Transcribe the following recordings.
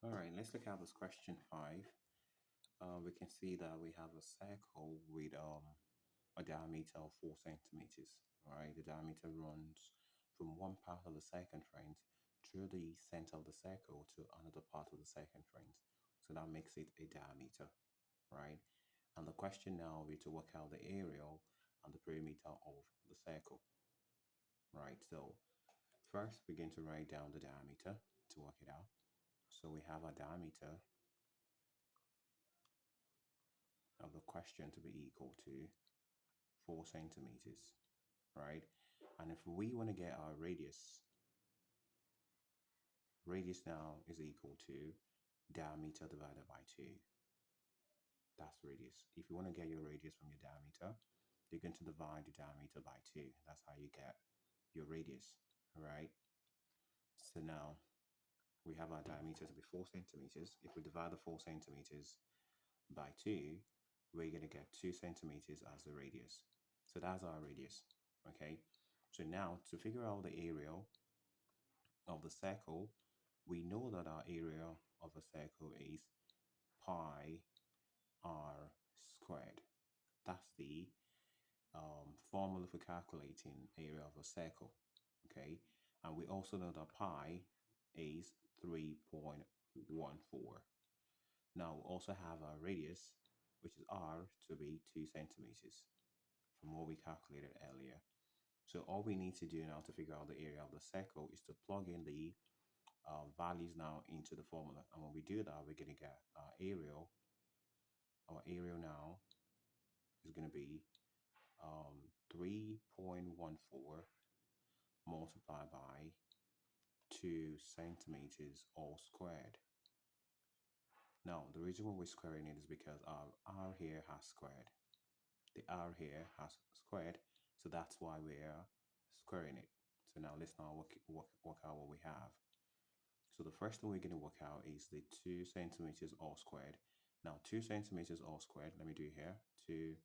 All right, let's look at this question 5. We can see that we have a circle with a diameter of 4 centimeters. All right, the diameter runs from one part of the circumference through the center of the circle to another part of the circumference. So that makes it a diameter, right? And the question now will be to work out the area and the perimeter of the circle, right? So first, we're going to write down the diameter to work it out. So we have a diameter of the question to be equal to 4 centimeters, right? And if we want to get our radius now is equal to diameter divided by 2. That's radius. If you want to get your radius from your diameter, you're going to divide the diameter by 2. That's how you get your radius, right? So now we have our diameter to be 4 centimeters. If we divide the 4 centimeters by 2, we're going to get 2 centimeters as the radius. So that's our radius, okay? So now to figure out the area of the circle, we know that our area of a circle is pi r squared. That's the formula for calculating area of a circle, okay? And we also know that pi is 3.14. Now we also have our radius, which is r, to be 2 centimeters from what we calculated earlier. So all we need to do now to figure out the area of the circle is to plug in the values now into the formula. And when we do that, we're going to get our area. Our area now is going to be 3.14 multiplied by 2 centimeters all squared. Now, the reason why we're squaring it is because our r here has squared. The r here has squared, so that's why we're squaring it. So now let's now work out what we have. So the first thing we're going to work out is the 2 centimeters all squared. Now 2 centimeters all squared, let me do it here. 2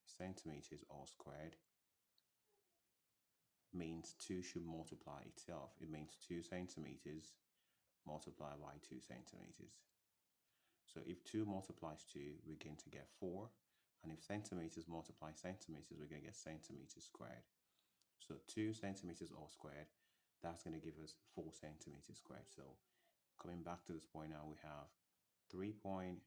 centimeters all squared means 2 should multiply itself. It means 2 centimeters multiplied by 2 centimeters. So if 2 multiplies 2, we're going to get 4. And if centimeters multiply centimeters, we're going to get centimeters squared. So 2 centimeters all squared, that's going to give us 4 centimeters squared. So coming back to this point now, we have 3.14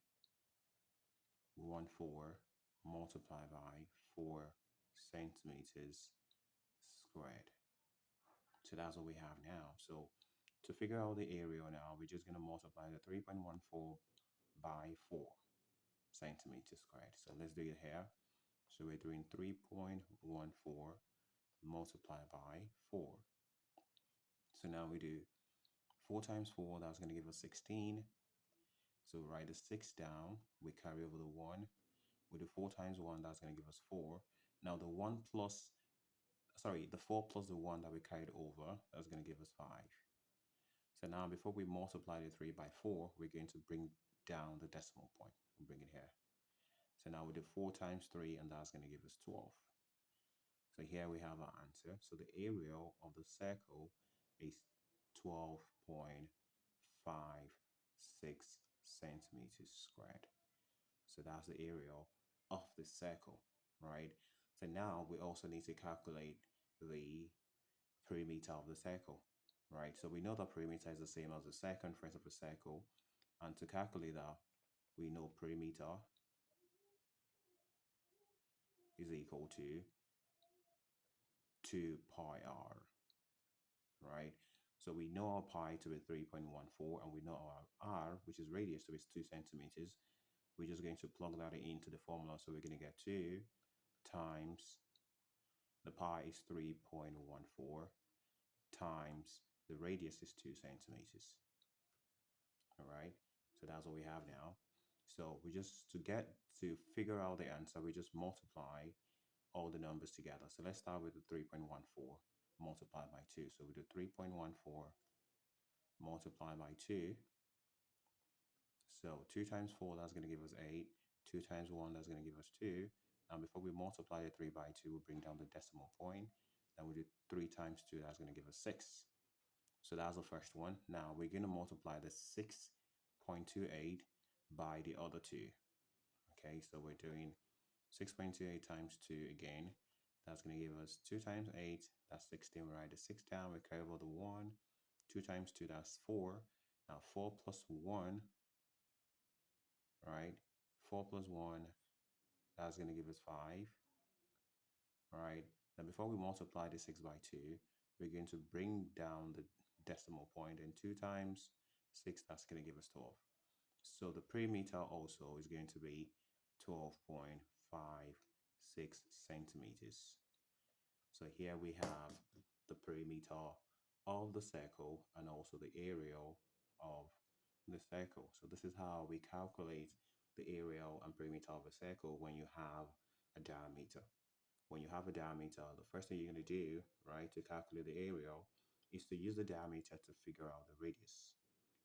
multiplied by 4 centimeters squared. So that's what we have now. So to figure out the area now, we're just going to multiply the 3.14 by 4 centimeters squared. So let's do it here. So we're doing 3.14 multiplied by 4. So now we do 4 times 4, that's going to give us 16. So write the 6 down, we carry over the 1. We do 4 times 1, that's going to give us 4. Now the 4 plus the 1 that we carried over, that's going to give us 5. So now before we multiply the 3 by 4, we're going to bring down the decimal point. We'll bring it here. So now we do 4 times 3, and that's going to give us 12. So here we have our answer. So the area of the circle is 12.56 centimeters squared. So that's the area of the circle, right? So now we also need to calculate the perimeter of the circle, right? So we know that perimeter is the same as the circumference of a circle. And to calculate that, we know perimeter is equal to 2 pi r, right? So we know our pi to be 3.14, and we know our r, which is radius, to be 2 centimeters. We're just going to plug that into the formula. So we're going to get 2 times the pi is 3.14 times the radius is 2 centimeters. All right, so that's what we have now. So we just, to figure out the answer, we just multiply all the numbers together. So let's start with the 3.14 multiplied by 2. So we do 3.14 multiplied by 2. So 2 times 4, that's going to give us 8. 2 times 1, that's going to give us 2. Now before we multiply the 3 by 2, we'll bring down the decimal point. Then we do 3 times 2, that's going to give us 6. So that's the first one. Now we're going to multiply the 6 0.28 by the other two. Okay, so we're doing 6.28 times 2 again. That's going to give us 2 times 8, that's 16. We write the 6 down, we carry over the 1. 2 times 2, that's 4. Now 4 plus 1, right? 4 plus 1, that's going to give us 5, right? Now before we multiply the 6 by 2, we're going to bring down the decimal point, and 2 times 6, that's going to give us 12. So the perimeter also is going to be 12.56 centimeters. So here we have the perimeter of the circle and also the area of the circle. So this is how we calculate the area and perimeter of a circle when you have a diameter. When you have a diameter, the first thing you're going to do, right, to calculate the area is to use the diameter to figure out the radius.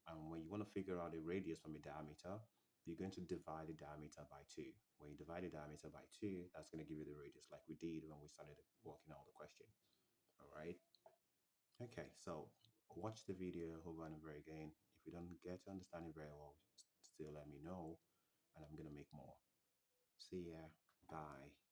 And when you want to figure out the radius from a diameter, you're going to divide the diameter by 2. When you divide the diameter by 2, that's going to give you the radius like we did when we started working out the question. All right. Okay, so watch the video over and over again. If you don't get to understand it very well, still let me know and I'm going to make more. See ya. Bye.